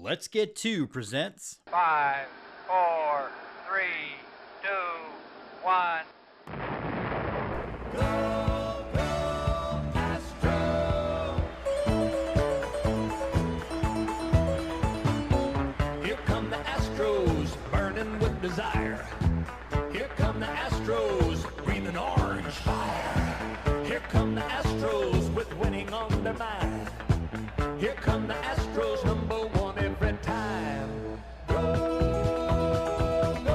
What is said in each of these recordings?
Let's Get To presents 5, 4, 3, 2, 1. Here come the Astros, burning with desire. Here come the Astros, breathing orange fire. Here come the Astros, with winning on their mind. Here come the Astros, number one every time. Go, go,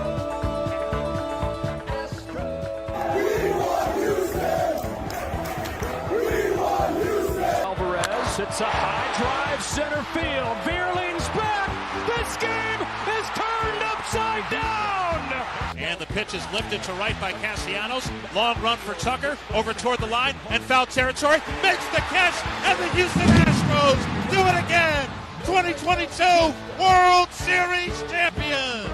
Astros. We want Houston! We want Houston! Alvarez hits a high drive, center field. Beerling's back! This game is turned upside down! And the pitch is lifted to right by Castellanos. Long run for Tucker over toward the line and foul territory. Makes the catch, and the Houston Astros do it again. 2022 World Series champions.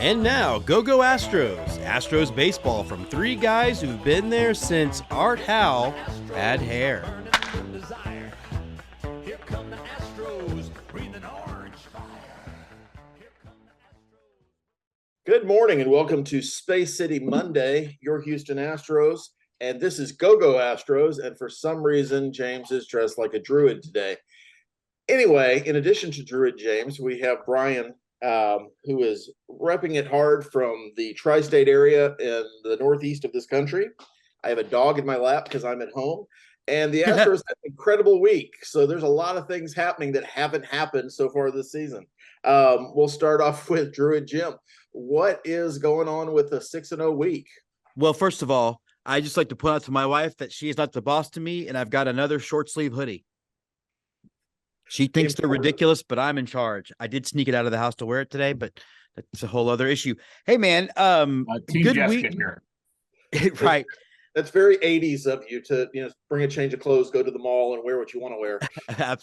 And now, Go Astros. Astros baseball from three guys who've been there since Art Howe had hair. Here come the Astros, breathing orange fire. Here come the Astros. Good morning and welcome to Space City Monday, your Houston Astros. And this is Go Astros. And for some reason, James is dressed like a druid today. Anyway, in addition to Druid James, we have Brian, who is repping it hard from the tri-state area in the northeast of this country. I have a dog in my lap because I'm at home. And the Astros had an incredible week. So there's a lot of things happening that haven't happened so far this season. We'll start off with Druid Jim. What is going on with the 6-0 week? Well, first of all, I just like to point out to my wife that she is not the boss to me, and I've got another short sleeve hoodie. She thinks they're ridiculous, but I'm in charge. I did sneak it out of the house to wear it today, but that's a whole other issue. Hey, man, good week. Right. That's very 80s of you to, bring a change of clothes, go to the mall, and wear what you want to wear.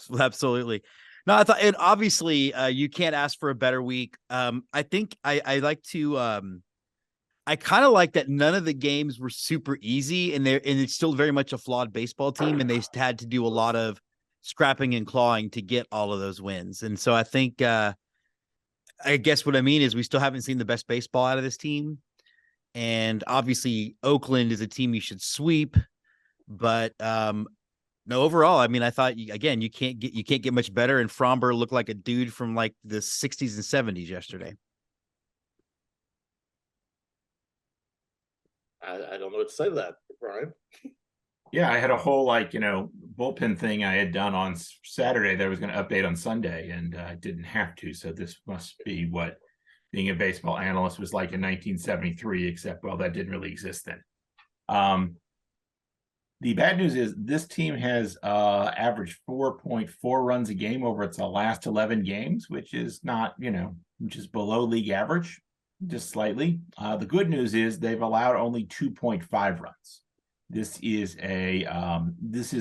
Absolutely. No, I thought, and obviously, you can't ask for a better week. I think I like to. I kind of like that none of the games were super easy, and it's still very much a flawed baseball team, and they had to do a lot of scrapping and clawing to get all of those wins. And so I think, I guess what I mean is we still haven't seen the best baseball out of this team. And obviously Oakland is a team you should sweep, but no, overall, I mean, I thought again, you can't get much better. And Fromber looked like a dude from like the 60s and 70s yesterday. I don't know what to say to that, Brian. Yeah, I had a whole bullpen thing I had done on Saturday that I was going to update on Sunday, and I didn't have to. So this must be what being a baseball analyst was like in 1973, except, well, that didn't really exist then. The bad news is this team has averaged 4.4 runs a game over its last 11 games, which is not, which is below league average, just slightly. The good news is they've allowed only 2.5 runs. This is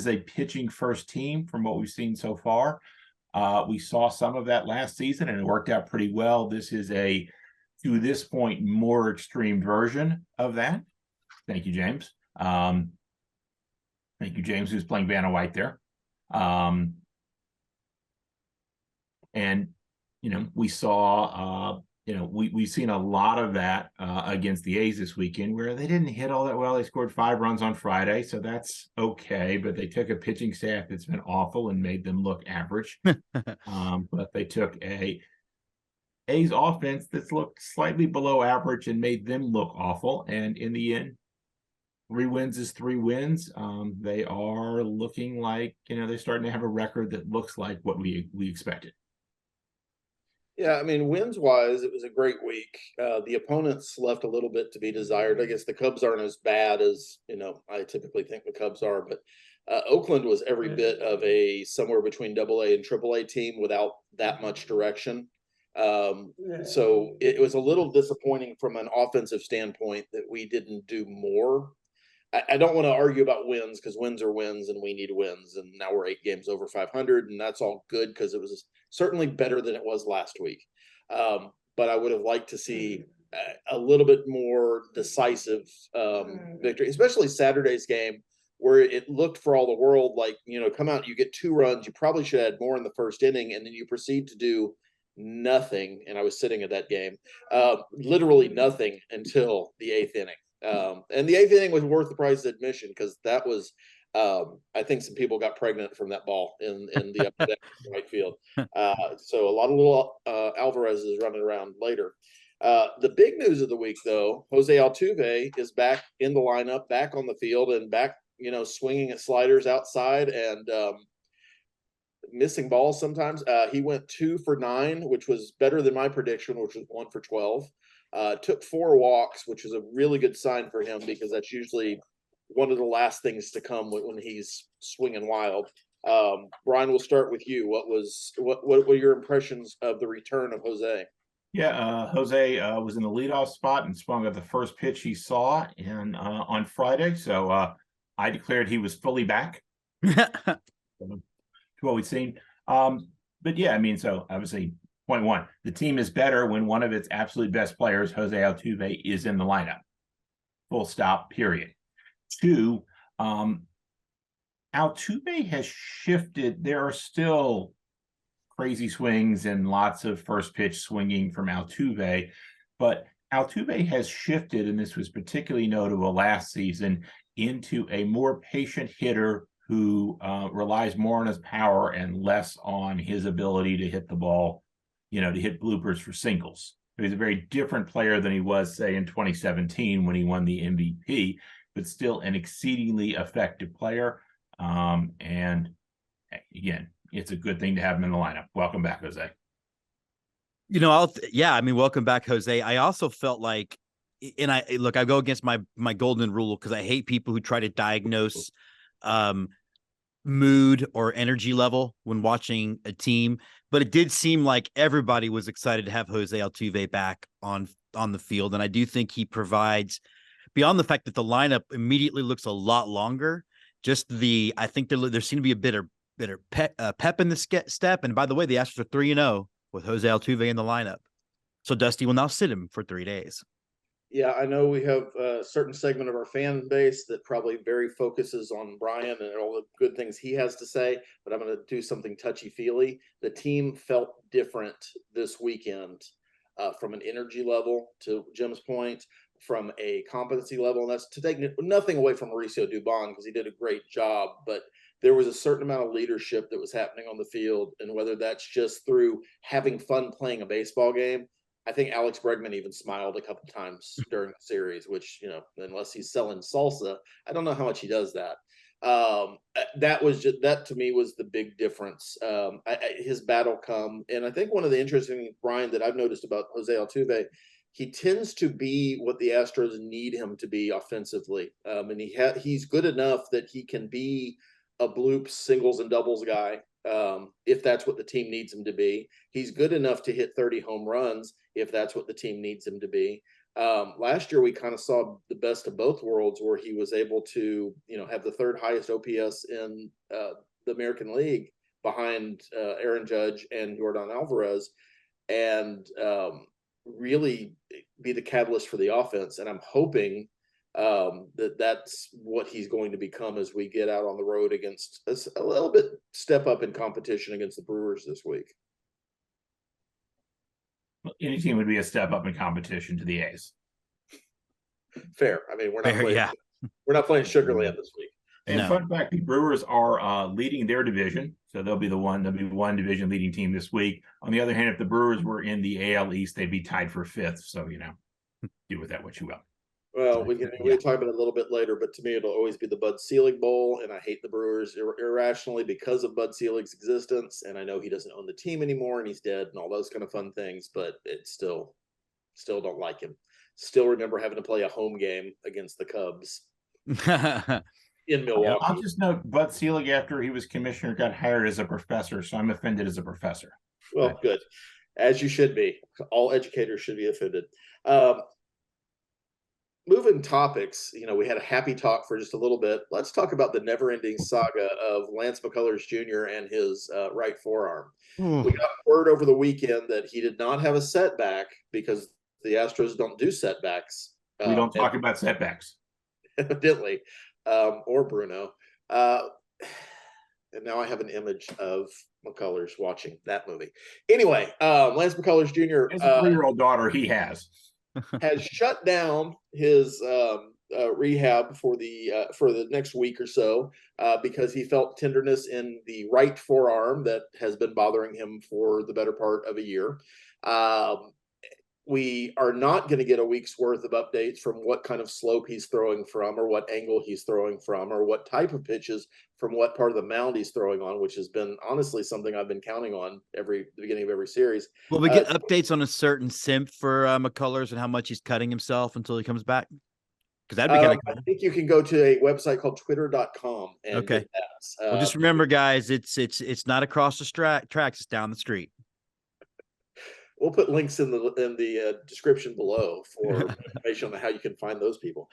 a pitching first team from what we've seen so far. We saw some of that last season and it worked out pretty well. This is to this point, more extreme version of that. Thank you, James. Thank you, James, who's playing Vanna White there. And, we saw, we've seen a lot of that against the A's this weekend where they didn't hit all that well. They scored 5 runs on Friday, so that's okay. But they took a pitching staff that's been awful and made them look average. But they took A's offense that's looked slightly below average and made them look awful. And in the end, 3 wins is 3 wins. They are looking like, they're starting to have a record that looks like what we expected. Yeah, I mean, wins-wise, it was a great week. The opponents left a little bit to be desired. I guess the Cubs aren't as bad as, I typically think the Cubs are, but Oakland was every bit of a somewhere between AA and AAA team without that much direction. So it was a little disappointing from an offensive standpoint that we didn't do more. I don't want to argue about wins because wins are wins and we need wins. And now we're 8 games over 500 and that's all good because it was certainly better than it was last week. But I would have liked to see a little bit more decisive victory, especially Saturday's game where it looked for all the world like, come out, you get 2 runs, you probably should have had more in the first inning, and then you proceed to do nothing. And I was sitting at that game, literally nothing until the 8th inning. And the 8th inning was worth the price of admission, because that was, I think some people got pregnant from that ball in the upper deck right field. So a lot of little Alvarez is running around later. The big news of the week, though, Jose Altuve is back in the lineup, back on the field, and back, swinging at sliders outside and missing balls sometimes. He went 2 for 9, which was better than my prediction, which was 1 for 12. Took 4 walks, which was a really good sign for him, because that's usually one of the last things to come when he's swinging wild. Brian, we'll start with you. What were your impressions of the return of Jose? Yeah, Jose was in the leadoff spot and swung at the first pitch he saw on Friday. So I declared he was fully back to what we've seen. But yeah, I mean, so obviously, point 1, the team is better when one of its absolute best players, Jose Altuve, is in the lineup. Full stop, period. 2, Altuve has shifted. There are still crazy swings and lots of first pitch swinging from Altuve, but Altuve has shifted, and this was particularly notable last season, into a more patient hitter who relies more on his power and less on his ability to hit the ball, to hit bloopers for singles. He's a very different player than he was, say, in 2017 when he won the MVP, but still an exceedingly effective player. And again, it's a good thing to have him in the lineup. Welcome back, Jose. Welcome back, Jose. I also felt like, and I go against my golden rule, because I hate people who try to diagnose mood or energy level when watching a team. But it did seem like everybody was excited to have Jose Altuve back on the field. And I do think he provides, beyond the fact that the lineup immediately looks a lot longer, I think there seemed to be a bit of pep in the step. And by the way, the Astros are 3-0 with Jose Altuve in the lineup. So Dusty will now sit him for 3 days. Yeah, I know we have a certain segment of our fan base that probably very focuses on Brian and all the good things he has to say, but I'm going to do something touchy-feely. The team felt different this weekend from an energy level, to Jim's point, from a competency level. And that's to take nothing away from Mauricio Dubon, because he did a great job, but there was a certain amount of leadership that was happening on the field. And whether that's just through having fun playing a baseball game, I think Alex Bregman even smiled a couple of times during the series, which, unless he's selling salsa, I don't know how much he does that. That to me was the big difference. His battle come. And I think one of the interesting things, Brian, that I've noticed about Jose Altuve, he tends to be what the Astros need him to be offensively. And he's good enough that he can be a bloop singles and doubles guy, if that's what the team needs him to be. He's good enough to hit 30 home runs if that's what the team needs him to be. Last year, we kind of saw the best of both worlds, where he was able to, have the 3rd highest OPS in the American League, behind Aaron Judge and Yordan Alvarez, and really be the catalyst for the offense. And I'm hoping that's what he's going to become as we get out on the road against a little bit step up in competition against the Brewers this week. Any team would be a step up in competition to the A's. Fair. I mean, we're not playing Sugarland this week. And fun fact, the Brewers are leading their division, so they'll be one division leading team this week. On the other hand, if the Brewers were in the AL East, they'd be tied for 5th. So, do with that what you will. Well, we'll talk about it a little bit later, but to me, it'll always be the Bud Selig Bowl, and I hate the Brewers irrationally because of Bud Selig's existence, and I know he doesn't own the team anymore, and he's dead, and all those kind of fun things, but it's still don't like him. Still remember having to play a home game against the Cubs in Milwaukee. I'll just note, Bud Selig, after he was commissioner, got hired as a professor, so I'm offended as a professor. Well, good. As you should be. All educators should be offended. Moving topics, we had a happy talk for just a little bit. Let's talk about the never-ending saga of Lance McCullers Jr. and his right forearm. We got word over the weekend that he did not have a setback, because the Astros don't do setbacks. We don't talk about setbacks. Evidently. or Bruno. And now I have an image of McCullers watching that movie. Anyway, Lance McCullers Jr. His 3-year-old daughter he has shut down his rehab for the next week or so because he felt tenderness in the right forearm that has been bothering him for the better part of a year. We are not going to get a week's worth of updates from what kind of slope he's throwing from, or what angle he's throwing from, or what type of pitches from what part of the mound he's throwing on, which has been honestly something I've been counting on the beginning of every series. Will we get updates on a certain simp for McCullers and how much he's cutting himself until he comes back? Because that'd be kind of cool. I think you can go to a website called twitter.com and okay. get that. Well, just remember, guys, it's not across the tracks; it's down the street. We'll put links in the description below for information on how you can find those people.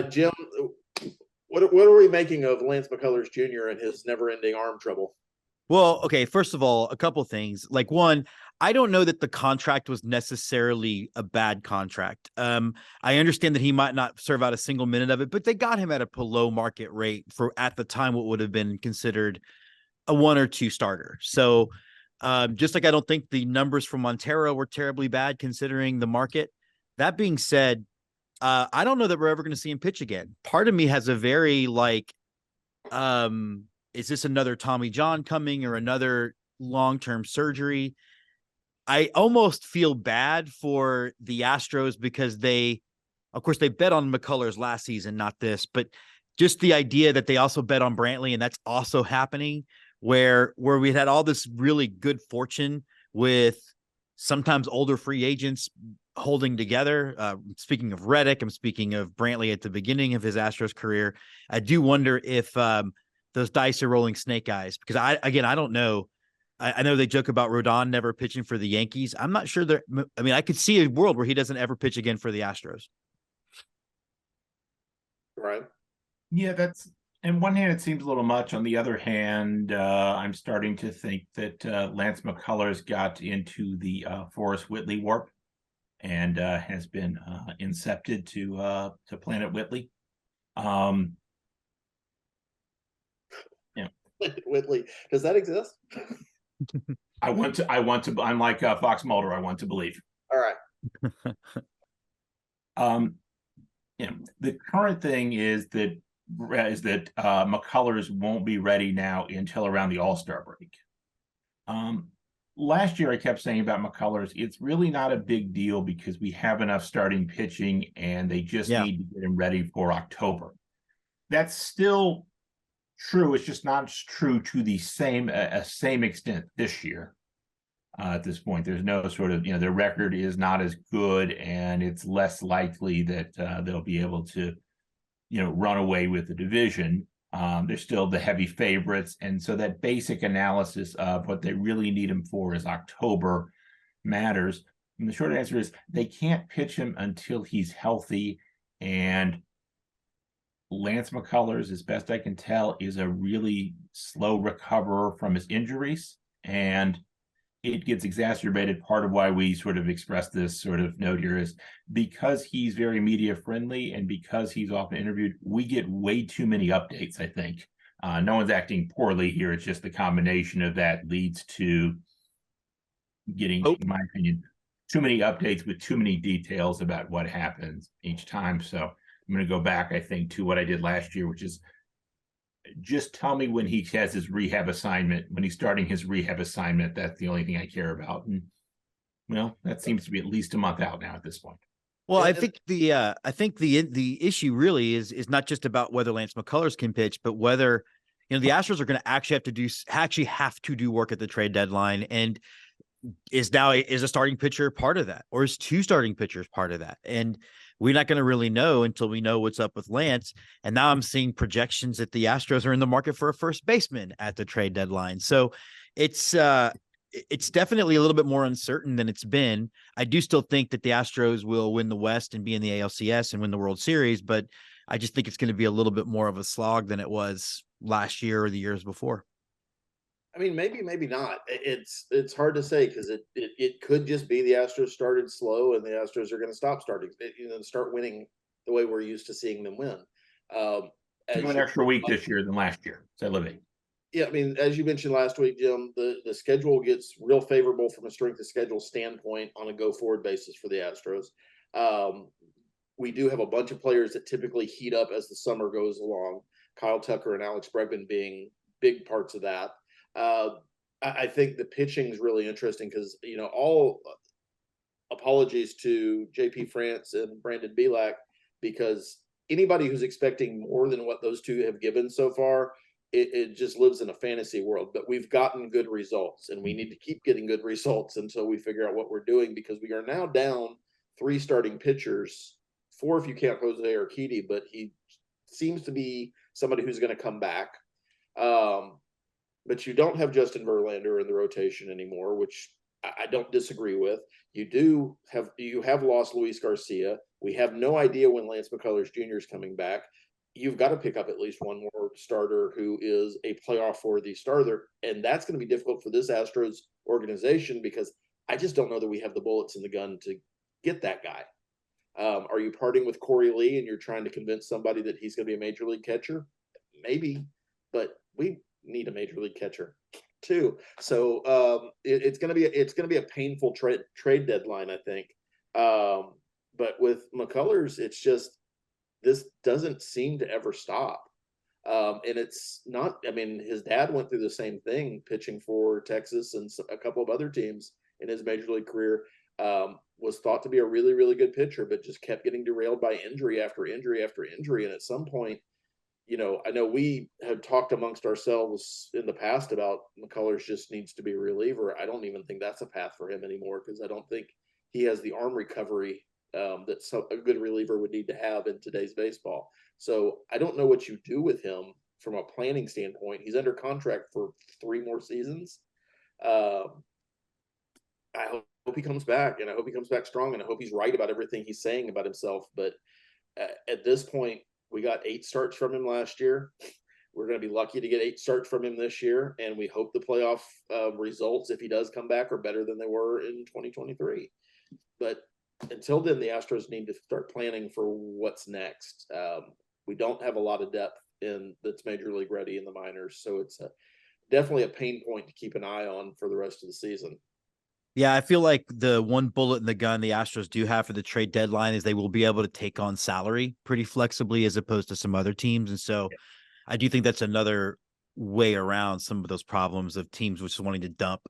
Jim, what are we making of Lance McCullers Jr. and his never-ending arm trouble? Well, okay, first of all, a couple things. Like, one, I don't know that the contract was necessarily a bad contract. I understand that he might not serve out a single minute of it, but they got him at a below market rate for, at the time, what would have been considered a 1 or 2 starter. So just like I don't think the numbers from Montero were terribly bad considering the market. That being said, I don't know that we're ever going to see him pitch again. Part of me has a very is this another Tommy John coming or another long-term surgery? I almost feel bad for the Astros because of course, they bet on McCullers last season, not this, but just the idea that they also bet on Brantley, and that's also happening where we had all this really good fortune with sometimes older free agents holding together. Speaking of Reddick, I'm speaking of Brantley at the beginning of his Astros career. I do wonder if those dice are rolling snake eyes, because I don't know. I know they joke about Rodon never pitching for the Yankees. I'm not sure I could see a world where he doesn't ever pitch again for the Astros. Right. Yeah, on one hand, it seems a little much. On the other hand, I'm starting to think that Lance McCullers got into the Forrest Whitley warp and has been incepted to Planet Whitley. Yeah. Whitley, does that exist? I want to. I'm like Fox Mulder. I want to believe. All right. The current thing is that McCullers won't be ready now until around the All-Star break. Last year I kept saying about McCullers, it's really not a big deal because we have enough starting pitching and they just need to get him ready for October. That's still true. It's just not true to the same extent this year. At this point, there's no sort of, their record is not as good, and it's less likely that they'll be able to, run away with the division. They're still the heavy favorites. And so that basic analysis of what they really need him for is October matters. And the short answer is they can't pitch him until he's healthy. And Lance McCullers, as best I can tell, is a really slow recoverer from his injuries. And it gets exacerbated. Part of why we sort of express this sort of note here is because he's very media friendly and because he's often interviewed, we get way too many updates, I think. No one's acting poorly here. It's just the combination of that leads to getting, in my opinion, too many updates with too many details about what happens each time. So I'm going to go back, I think, to what I did last year, which is just tell me when he has his rehab assignment, when he's starting his rehab assignment. That's the only thing I care about. And well, that seems to be at least a month out now at this point. Well, I think the issue really is not just about whether Lance McCullers can pitch, but whether the Astros are going to actually have to do work at the trade deadline. And is a starting pitcher part of that, or is 2 starting pitchers part of that? And we're not going to really know until we know what's up with Lance. And now I'm seeing projections that the Astros are in the market for a first baseman at the trade deadline. So it's definitely a little bit more uncertain than it's been. I do still think that the Astros will win the West and be in the ALCS and win the World Series, but I just think it's going to be a little bit more of a slog than it was last year or the years before. I mean, maybe not. It's hard to say because it could just be the Astros started slow and the Astros are going to start winning the way we're used to seeing them win. An extra week this year than last year. So Livy. Yeah, I mean, as you mentioned last week, Jim, the schedule gets real favorable from a strength of schedule standpoint on a go-forward basis for the Astros. We do have a bunch of players that typically heat up as the summer goes along, Kyle Tucker and Alex Bregman being big parts of that. I think the pitching is really interesting because, all apologies to JP France and Brandon Belak, because anybody who's expecting more than what those two have given so far, it just lives in a fantasy world. But we've gotten good results, and we need to keep getting good results until we figure out what we're doing, because we are now down 3 starting pitchers, 4 if you count Jose Urquidy, but he seems to be somebody who's going to come back. But you don't have Justin Verlander in the rotation anymore, which I don't disagree with. You have lost Luis Garcia. We have no idea when Lance McCullers Jr. is coming back. You've got to pick up at least one more starter who is a playoff-worthy starter, and that's going to be difficult for this Astros organization, because I just don't know that we have the bullets in the gun to get that guy. Are you parting with Corey Lee and you're trying to convince somebody that he's going to be a major league catcher? Maybe, but we need a major league catcher too. So it's going to be a painful trade deadline, I think. But with McCullers, it's just, this doesn't seem to ever stop. And it's not, I mean, his dad went through the same thing pitching for Texas and a couple of other teams in his major league career. Was thought to be a really, really good pitcher, but just kept getting derailed by injury after injury after injury. And at some point, I know we had talked amongst ourselves in the past about McCullers just needs to be a reliever. I don't even think that's a path for him anymore, because I don't think he has the arm recovery that a good reliever would need to have in today's baseball. So I don't know what you do with him from a planning standpoint. He's under contract for 3 more seasons. I hope he comes back, and I hope he comes back strong, and I hope he's right about everything he's saying about himself. But at this point, we got 8 starts from him last year. We're going to be lucky to get 8 starts from him this year, and we hope the playoff results, if he does come back, are better than they were in 2023. But until then, the Astros need to start planning for what's next. We don't have a lot of depth that's major league ready in the minors, so it's definitely a pain point to keep an eye on for the rest of the season. Yeah, I feel like the one bullet in the gun the Astros do have for the trade deadline is they will be able to take on salary pretty flexibly as opposed to some other teams. And so I do think that's another way around some of those problems of teams which is wanting to dump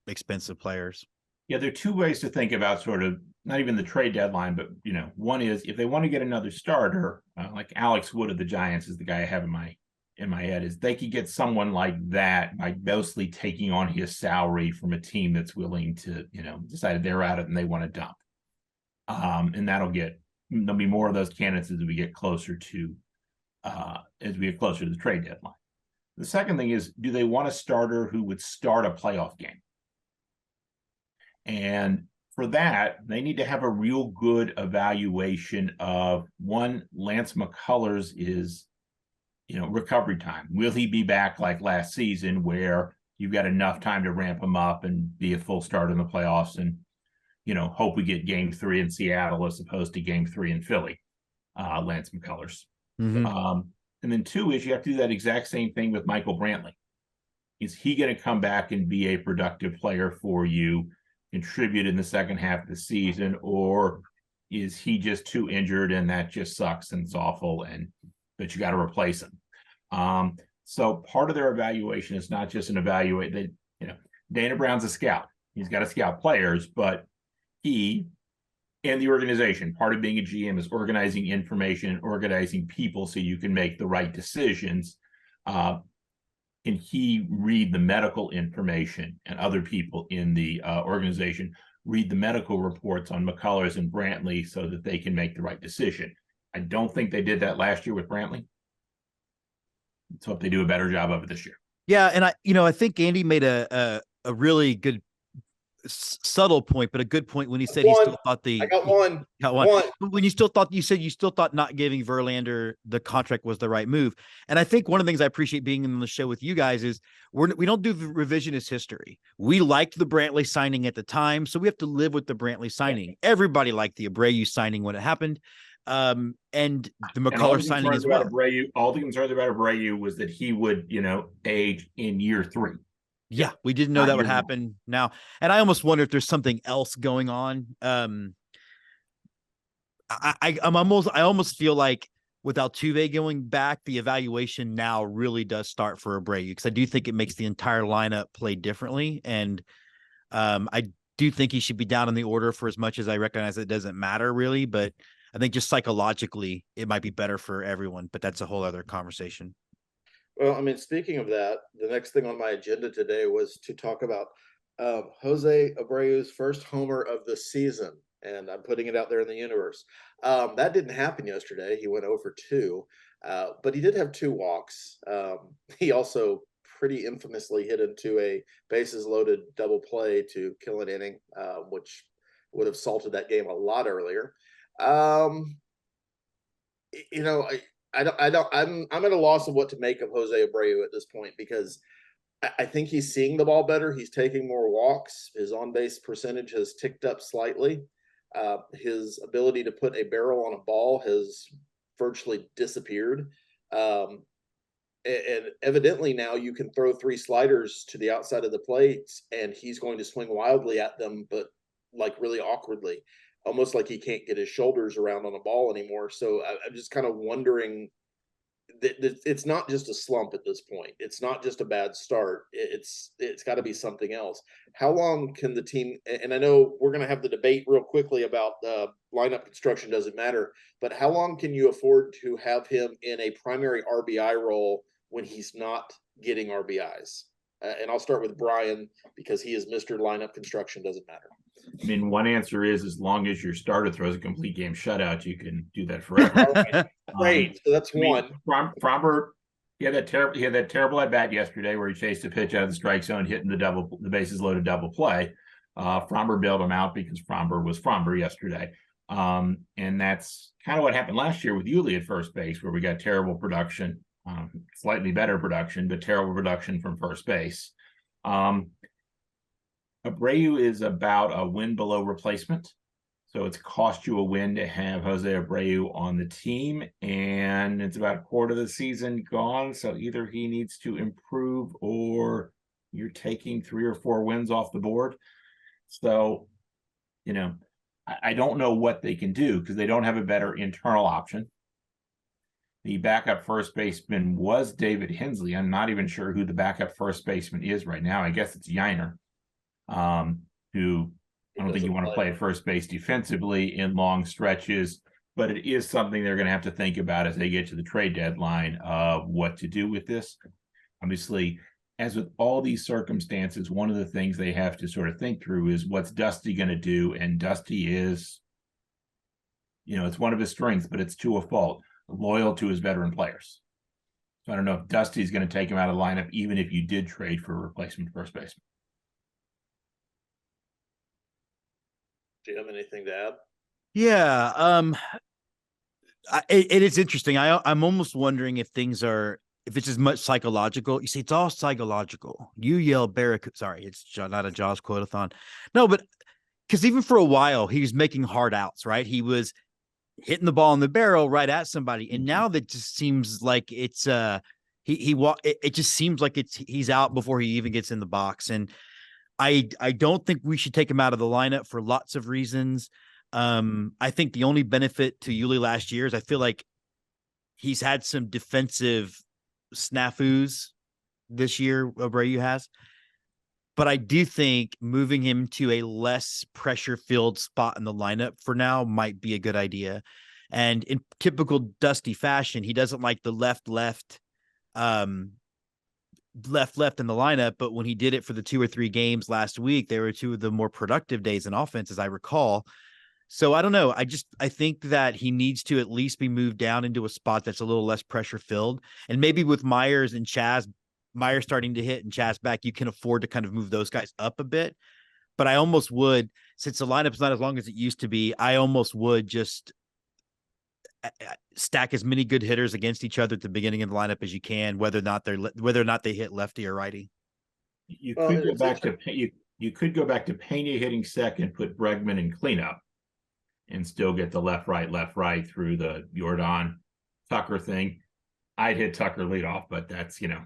expensive players. Yeah, there are 2 ways to think about sort of not even the trade deadline, but, one is if they want to get another starter, like Alex Wood of the Giants is the guy I have in my head, is they could get someone like that by mostly taking on his salary from a team that's willing to, decided they're at it and they want to dump. And there'll be more of those candidates as we get closer to the trade deadline. The second thing is, do they want a starter who would start a playoff game? And for that, they need to have a real good evaluation of, one, Lance McCullers is, recovery time. Will he be back like last season where you've got enough time to ramp him up and be a full start in the playoffs and, hope we get game 3 in Seattle as opposed to game 3 in Philly, Lance McCullers. Mm-hmm. And then 2 is you have to do that exact same thing with Michael Brantley. Is he going to come back and be a productive player for you, contribute in the second half of the season, or is he just too injured and that just sucks and it's awful but you got to replace him? So part of their evaluation is not just an evaluate that, Dana Brown's a scout. He's got to scout players, but he and the organization, part of being a GM is organizing information, organizing people so you can make the right decisions. Can he read the medical information, and other people in the organization read the medical reports on McCullers and Brantley so that they can make the right decision? I don't think they did that last year with Brantley. Let's hope they do a better job of it this year. Yeah, and I think Andy made a really good subtle point, but a good point when he said he still thought I got one. When you still thought not giving Verlander the contract was the right move. And I think one of the things I appreciate being in the show with you guys is we don't do revisionist history. We liked the Brantley signing at the time, so we have to live with the Brantley signing. Everybody liked the Abreu signing when it happened. And the And all McCullers the signing concerns as about well. Abreu, all the concerns about Abreu was that he would, age in year 3. Yeah, we didn't know Not that would year 1. happen now. And I almost wonder if there's something else going on. I almost feel like with Altuve going back, the evaluation now really does start for Abreu, because I do think it makes the entire lineup play differently. And I do think he should be down in the order, for as much as I recognize it doesn't matter really. But I think just psychologically, it might be better for everyone. But that's a whole other conversation. Well, I mean, speaking of that, the next thing on my agenda today was to talk about Jose Abreu's first homer of the season, and I'm putting it out there in the universe. That didn't happen yesterday. He went over 2, but he did have 2 walks. He also pretty infamously hit into a bases loaded double play to kill an inning, which would have salted that game a lot earlier. You know, I'm at a loss of what to make of Jose Abreu at this point, because I think he's seeing the ball better. He's taking more walks. His on base percentage has ticked up slightly. His ability to put a barrel on a ball has virtually disappeared. And evidently now you can throw 3 sliders to the outside of the plate and he's going to swing wildly at them, but like really awkwardly, almost like he can't get his shoulders around on a ball anymore. So I'm just kind of wondering that it's not just a slump at this point. It's not just a bad start. It's got to be something else. How long can the team, and I know we're going to have the debate real quickly about lineup construction doesn't matter, but how long can you afford to have him in a primary RBI role when he's not getting RBIs? And I'll start with Brian, because he is Mr. Lineup construction doesn't matter. I mean, one answer is, as long as your starter throws a complete game shutout, you can do that forever. Great. So that's one. Fromber, he had that terrible at bat yesterday where he chased a pitch out of the strike zone, hitting the bases loaded double play. Fromber bailed him out because Fromber was Fromber yesterday. And that's kind of what happened last year with Yuli at first base, where we got terrible production, slightly better production, but terrible production from first base. Abreu is about a win below replacement. So it's cost you a win to have Jose Abreu on the team, and it's about a quarter of the season gone. So either he needs to improve or you're taking 3 or 4 wins off the board. So, I don't know what they can do because they don't have a better internal option. The backup first baseman was David Hensley. I'm not even sure who the backup first baseman is right now. I guess it's Yiner. Who I don't think you want to play at first base defensively in long stretches, but it is something they're going to have to think about as they get to the trade deadline of what to do with this. Obviously, as with all these circumstances, one of the things they have to sort of think through is what's Dusty going to do, and Dusty is, it's one of his strengths, but it's to a fault, loyal to his veteran players. So I don't know if Dusty's going to take him out of the lineup, even if you did trade for a replacement first baseman. Do you have anything to add? Yeah. It is interesting. I'm almost wondering if it's as much psychological. You see, it's all psychological. You yell Barracuda. Sorry, it's not a Jaws quote-a-thon. No, but because even for a while, he was making hard outs, right? He was hitting the ball in the barrel right at somebody. And now that just seems like it's it just seems like he's out before he even gets in the box. And I don't think we should take him out of the lineup for lots of reasons. I think the only benefit to Yuli last year is I feel like he's had some defensive snafus this year. Abreu has, but I do think moving him to a less pressure-filled spot in the lineup for now might be a good idea. And in typical Dusty fashion, he doesn't like the left in the lineup, but when he did it for the 2 or 3 games last week, they were 2 of the more productive days in offense, as I recall. So I don't know. I think that he needs to at least be moved down into a spot that's a little less pressure filled. And maybe with Myers and Chaz, Myers starting to hit and Chaz back, you can afford to kind of move those guys up a bit. But I almost would, since the lineup's not as long as it used to be, I almost would just stack as many good hitters against each other at the beginning of the lineup as you can, whether or not they hit lefty or righty. You could go back to Pena hitting second, put Bregman in cleanup, and still get the left, right through the Jordan Tucker thing. I'd hit Tucker leadoff, but that's, Dusty's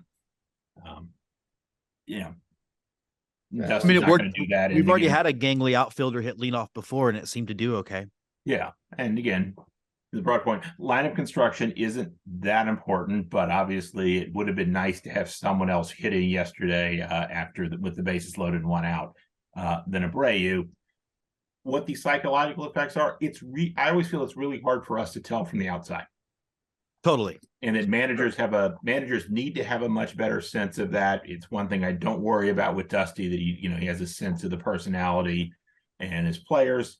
not going to do that. We've already had a gangly outfielder hit leadoff before, and it seemed to do okay. Yeah. And again, the broad point, lineup construction isn't that important, but obviously it would have been nice to have someone else hitting yesterday with the bases loaded and one out than Abreu. What the psychological effects are, I always feel it's really hard for us to tell from the outside. Totally. And that managers need to have a much better sense of that. It's one thing I don't worry about with Dusty, that he has a sense of the personality and his players.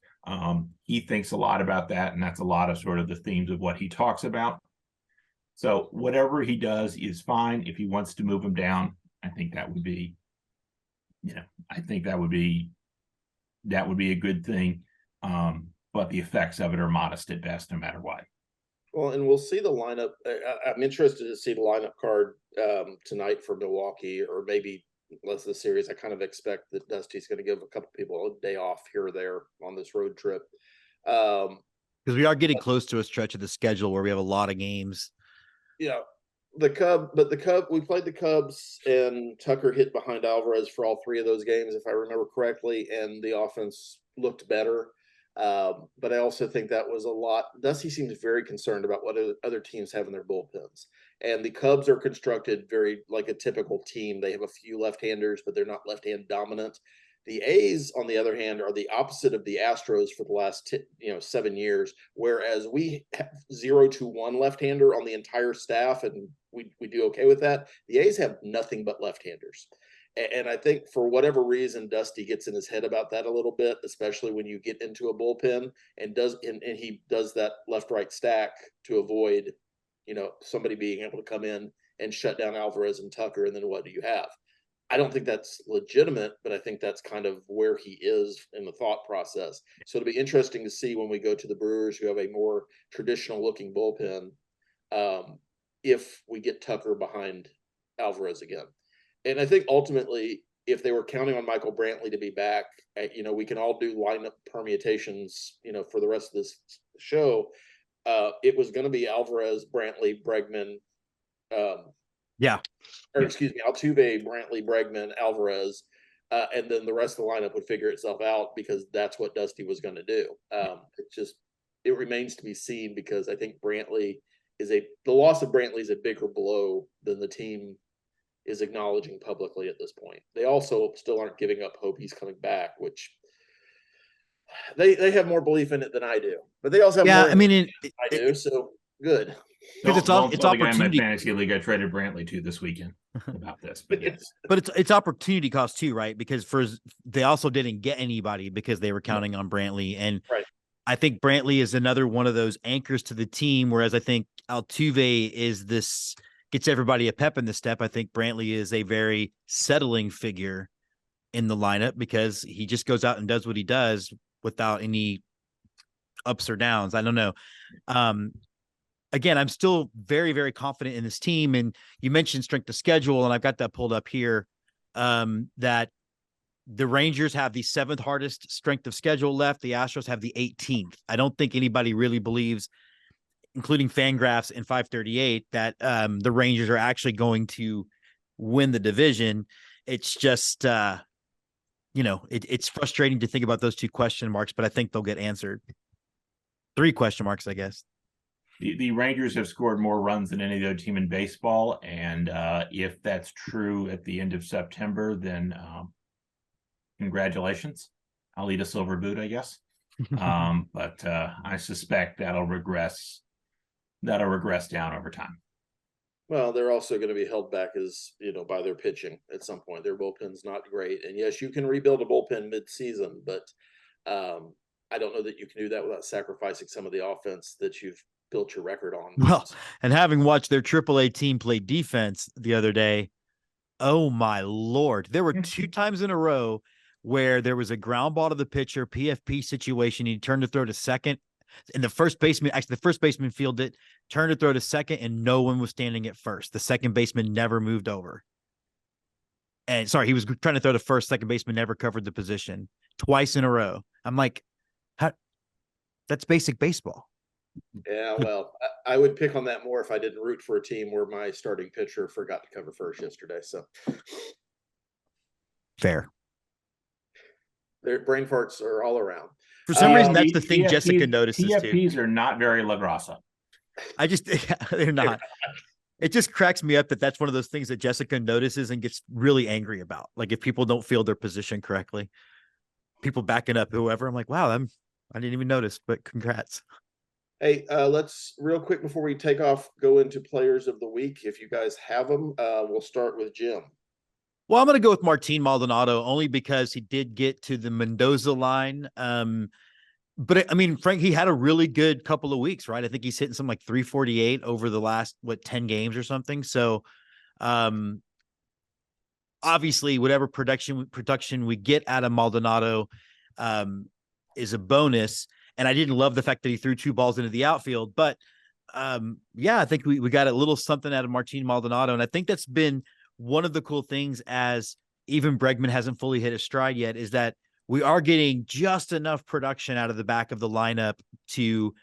He thinks a lot about that, and that's a lot of sort of the themes of what he talks about. So whatever he does is fine. If he wants to move him down, I think that would be, that would be a good thing. But the effects of it are modest at best, no matter what. Well, and we'll see the lineup. I'm interested to see the lineup card tonight for Milwaukee, or maybe less of the series. I kind of expect that Dusty's going to give a couple people a day off here or there on this road trip. Because we are getting close to a stretch of the schedule where we have a lot of games. Yeah. We played the Cubs, and Tucker hit behind Alvarez for all three of those games, if I remember correctly, and the offense looked better. But I also think that was a lot. Dusty seems very concerned about what other teams have in their bullpens. And the Cubs are constructed very like a typical team. They have a few left-handers, but they're not left-hand dominant. The A's, on the other hand, are the opposite of the Astros for the last 7 years, whereas we have 0 to 1 left-hander on the entire staff, and we do okay with that. The A's have nothing but left-handers. And I think for whatever reason, Dusty gets in his head about that a little bit, especially when you get into a bullpen and he does that left-right stack to avoid, somebody being able to come in and shut down Alvarez and Tucker. And then what do you have? I don't think that's legitimate, but I think that's kind of where he is in the thought process. So it'll be interesting to see when we go to the Brewers, who have a more traditional looking bullpen, if we get Tucker behind Alvarez again. And I think ultimately, if they were counting on Michael Brantley to be back, we can all do lineup permutations, for the rest of this show. It was going to be Alvarez, Brantley, Bregman. Altuve, Brantley, Bregman, Alvarez. And then the rest of the lineup would figure itself out, because that's what Dusty was going to do. It remains to be seen, because I think the loss of Brantley is a bigger blow than the team is acknowledging publicly at this point. They also still aren't giving up hope he's coming back, which they have more belief in it than I do. But they also have more I do, so good. Because it's opportunity. My fantasy league I traded Brantley to this weekend about this, but yes. But it's opportunity cost too, right? Because they also didn't get anybody because they were counting on Brantley, and right. I think Brantley is another one of those anchors to the team. Whereas I think Altuve gets everybody a pep in the step. I think Brantley is a very settling figure in the lineup, because he just goes out and does what he does without any ups or downs. I don't know. Again, I'm still very, very confident in this team. And you mentioned strength of schedule, and I've got that pulled up here, that the Rangers have the 7th hardest strength of schedule left. The Astros have the 18th. I don't think anybody really believes, including Fangraphs and 538, that the Rangers are actually going to win the division. It's just, it's frustrating to think about those 2 question marks, but I think they'll get answered. 3 question marks, I guess. The Rangers have scored more runs than any other team in baseball, and if that's true at the end of September, then congratulations. I'll eat a silver boot, I guess. But I suspect that'll regress down over time. Well, they're also going to be held back by their pitching at some point. Their bullpen's not great. And yes, you can rebuild a bullpen mid-season, but I don't know that you can do that without sacrificing some of the offense that you've built your record on. Well, and having watched their AAA team play defense the other day, oh my Lord, there were 2 times in a row where there was a ground ball to the pitcher, PFP situation. He turned to throw to second, and the first baseman fielded it, turned to throw to second, and no one was standing at first. The second baseman never moved over. And he was trying to throw to first. Second baseman never covered the position twice in a row. I'm like, That's basic baseball. Yeah, well, I would pick on that more if I didn't root for a team where my starting pitcher forgot to cover first yesterday. So Fair. their brain farts are all around. For some reason, that's the thing Jessica notices too. TFPs are not very La Grassa. They're not. It just cracks me up that that's one of those things that Jessica notices and gets really angry about. Like if people don't field their position correctly, people backing up whoever. I'm like, wow, I didn't even notice, but congrats. Hey, let's real quick before we take off, go into players of the week. If you guys have them, we'll start with Jim. Well, I'm going to go with Martin Maldonado only because he did get to the Mendoza line. But I mean, Frank, he had a really good couple of weeks, right? I think he's hitting something like 348 over the last, 10 games or something. So, obviously whatever production we get out of Maldonado, is a bonus. And I didn't love the fact that he threw 2 balls into the outfield, but, I think we got a little something out of Martin Maldonado. And I think that's been one of the cool things, as even Bregman hasn't fully hit his stride yet, is that we are getting just enough production out of the back of the lineup to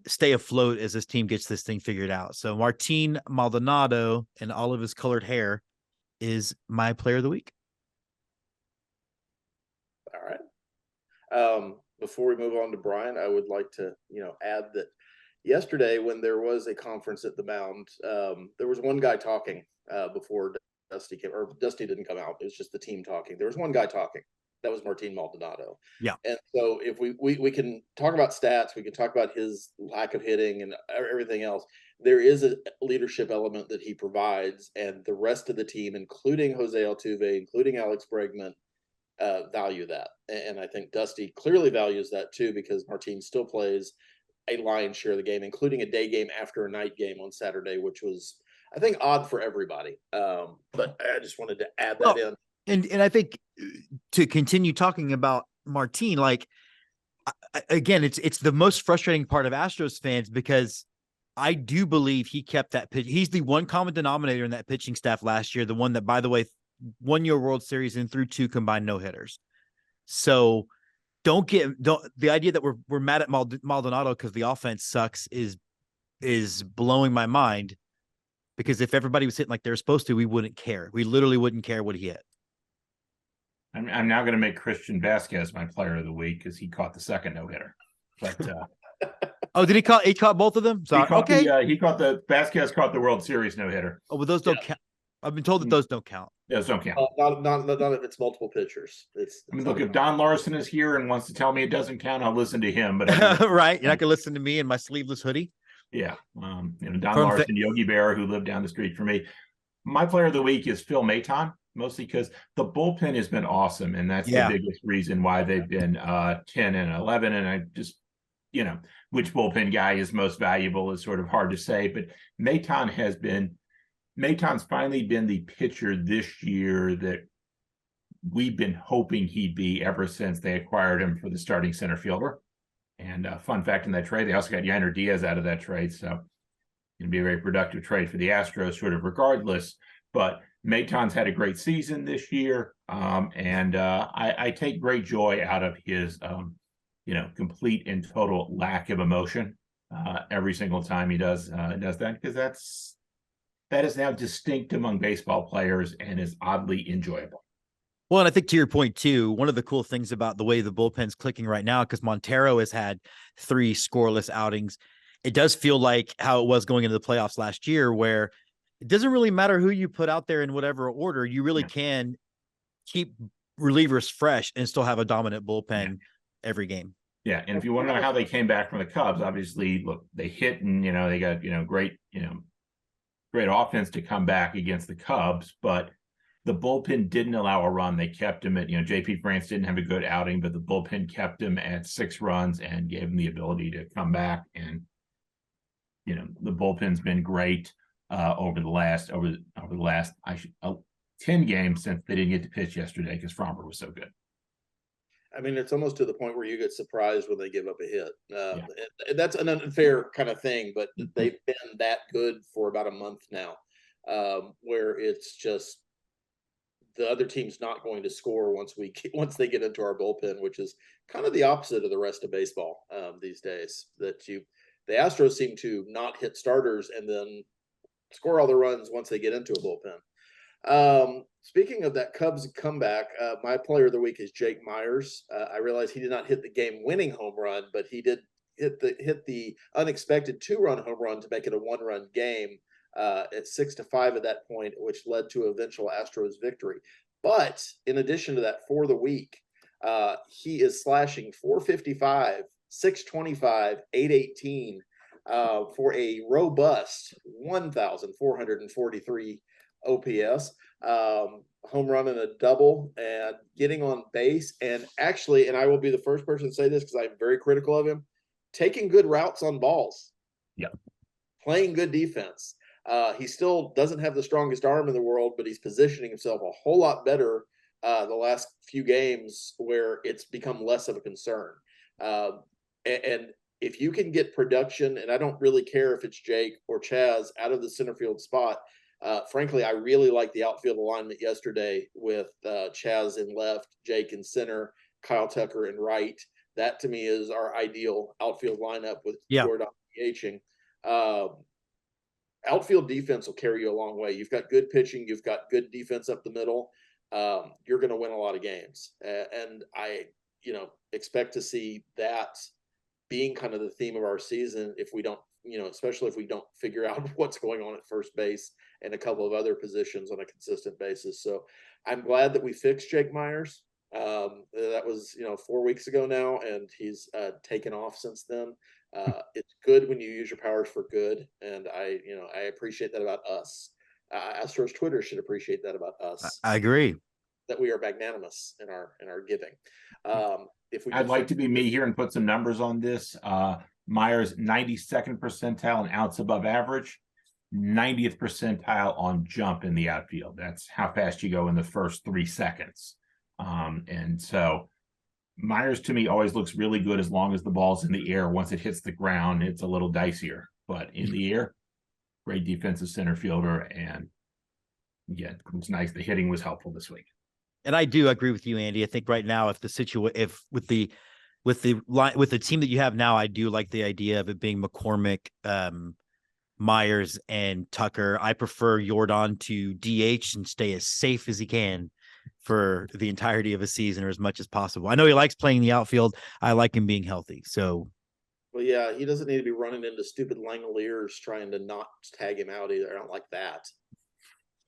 stay afloat as this team gets this thing figured out. So Martin Maldonado and all of his colored hair is my player of the week. All right. Before we move on to Brian, I would like to, add that yesterday when there was a conference at the mound, there was one guy talking before Dusty came, or Dusty didn't come out. It was just the team talking. There was one guy talking. That was Martin Maldonado. Yeah. And so if we can talk about stats, we can talk about his lack of hitting and everything else. There is a leadership element that he provides, and the rest of the team, including Jose Altuve, including Alex Bregman, value that. And I think Dusty clearly values that too, because Martin still plays a lion's share of the game, including a day game after a night game on Saturday, which was, I think, odd for everybody. But I just wanted to add that in. And I think to continue talking about Martin, like, again, it's the most frustrating part of Astros fans, because I do believe he kept that pitch. He's the one common denominator in that pitching staff last year, the one that, by the way, won your World Series and threw 2 combined no-hitters. So the idea that we're mad at Maldonado because the offense sucks is blowing my mind, because if everybody was hitting like they're supposed to, we wouldn't care. We literally wouldn't care what he hit. I'm now going to make Christian Vasquez my player of the week because he caught the second no-hitter. But oh, did he caught? He caught both of them. So Vasquez caught the World Series no-hitter. Oh, well, those don't count. I've been told that those don't count. Those don't count. Not if it's multiple pitchers. Look, if Don Larson is here and wants to tell me it doesn't count, I'll listen to him. But right, you're not going to listen to me in my sleeveless hoodie. Yeah, Don Larson, Yogi Berra, who lived down the street from me. My player of the week is Phil Maton, mostly because the bullpen has been awesome, and that's the biggest reason why they've been 10 and 11. And I just, which bullpen guy is most valuable is sort of hard to say, but Maton's finally been the pitcher this year that we've been hoping he'd be ever since they acquired him for the starting center fielder. And fun fact in that trade, they also got Yainer Diaz out of that trade. So it'll be a very productive trade for the Astros, sort of regardless. But Maton's had a great season this year. And I take great joy out of his, complete and total lack of emotion every single time he does that, because that is now distinct among baseball players and is oddly enjoyable. Well, and I think to your point too, one of the cool things about the way the bullpen's clicking right now, because Montero has had 3 scoreless outings, it does feel like how it was going into the playoffs last year, where it doesn't really matter who you put out there in whatever order, you really can keep relievers fresh and still have a dominant bullpen every game. Yeah, and if you want to know how they came back from the Cubs, obviously, look, they hit and, they got, great offense to come back against the Cubs, but the bullpen didn't allow a run. They kept him at, JP France didn't have a good outing, but the bullpen kept him at 6 runs and gave him the ability to come back. And, the bullpen's been great over the last 10 games since they didn't get to pitch yesterday because Fromber was so good. I mean, it's almost to the point where you get surprised when they give up a hit. And that's an unfair kind of thing, but they've been that good for about a month now, where it's just the other team's not going to score once they get into our bullpen, which is kind of the opposite of the rest of baseball these days. The Astros seem to not hit starters and then score all the runs once they get into a bullpen. Speaking of that Cubs comeback, my player of the week is Jake Myers. I realize he did not hit the game-winning home run, but he did hit the unexpected 2-run home run to make it a 1-run game at 6-5 at that point, which led to an eventual Astros victory. But in addition to that, for the week, he is slashing 455, 625, 818 for a robust 1,443 OPS, home run and a double, and getting on base. And actually, and I will be the first person to say this because I'm very critical of him, taking good routes on balls. Yeah. Playing good defense. He still doesn't have the strongest arm in the world, but he's positioning himself a whole lot better the last few games where it's become less of a concern. And if you can get production, and I don't really care if it's Jake or Chaz out of the center field spot, frankly, I really like the outfield alignment yesterday with Chaz in left, Jake in center, Kyle Tucker in right. That to me is our ideal outfield lineup with Jordan DHing. Outfield defense will carry you a long way. You've got good pitching. You've got good defense up the middle. You're going to win a lot of games. And I, expect to see that being kind of the theme of our season if we don't, especially if we don't figure out what's going on at first base and a couple of other positions on a consistent basis. So I'm glad that we fixed Jake Myers. That was, 4 weeks ago now, and he's taken off since then. It's good when you use your powers for good, and I appreciate that about us. Astros Twitter should appreciate that about us. I agree that we are magnanimous in our giving. I'd like to be me here and put some numbers on this. Myers 92nd percentile in outs above average, 90th percentile on jump in the outfield. That's how fast you go in the first 3 seconds. And so Myers to me always looks really good as long as the ball's in the air. Once it hits the ground, it's a little dicier, but in the air, great defensive center fielder. And yeah, it was nice. The hitting was helpful this week. And I do agree with you, Andy. I think right now, with the team that you have now, I do like the idea of it being McCormick, Myers, and Tucker. I prefer Jordan to DH and stay as safe as he can for the entirety of a season or as much as possible. I know he likes playing the outfield. I like him being healthy. So, well, yeah, he doesn't need to be running into stupid Langoliers trying to not tag him out either. I don't like that.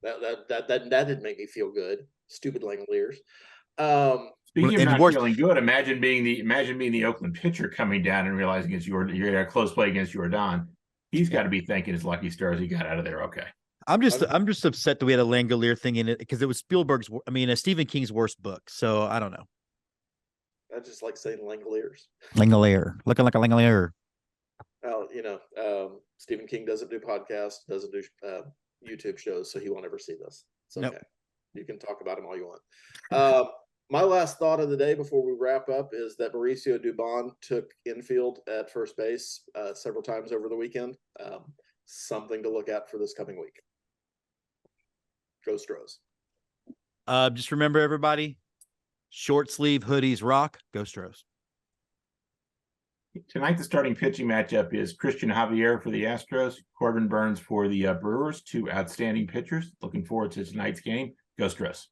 That didn't make me feel good. Stupid Langoliers. Speaking of not feeling good, imagine being the Oakland pitcher coming down and realizing you're at a close play against Jordan. He's got to be thanking his lucky stars he got out of there. Okay. I'm just upset that we had a Langolier thing in it because it was Stephen King's worst book. So I don't know. I just like saying Langoliers. Langolier, looking like a Langolier. Well, Stephen King doesn't do podcasts, doesn't do YouTube shows, so he won't ever see this. It's okay. Nope. You can talk about him all you want. My last thought of the day before we wrap up is that Mauricio Dubon took infield at first base several times over the weekend. Something to look at for this coming week. Go Astros. Just remember, everybody, short sleeve hoodies rock. Go Astros. Tonight, the starting pitching matchup is Christian Javier for the Astros, Corbin Burns for the Brewers, 2 outstanding pitchers. Looking forward to tonight's game. Go Astros.